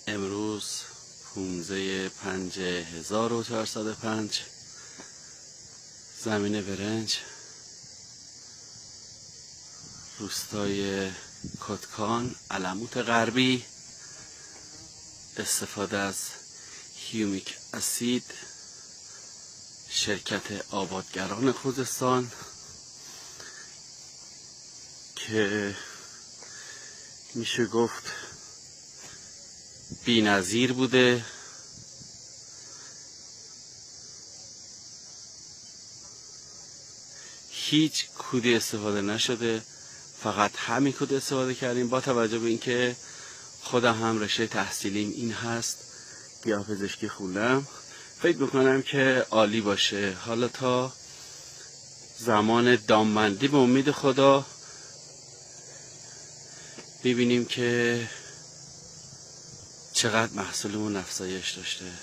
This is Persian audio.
امروز 15/5/1405 زمین برنج، روستای کتکان، علموت غربی. استفاده از هیومیک اسید شرکت آبادگران خوزستان که میشه گفت بی‌نظیر بوده. هیچ کودی استفاده نشده، فقط همین کود استفاده کردیم. با توجه به اینکه خودم هم رشته تحصیلیم این هست، گیاه‌پزشکی خوندم، فکر میکنم که عالی باشه. حالا تا زمان دامبندی به امید خدا ببینیم که چقدر محصولمون افزایش داشته.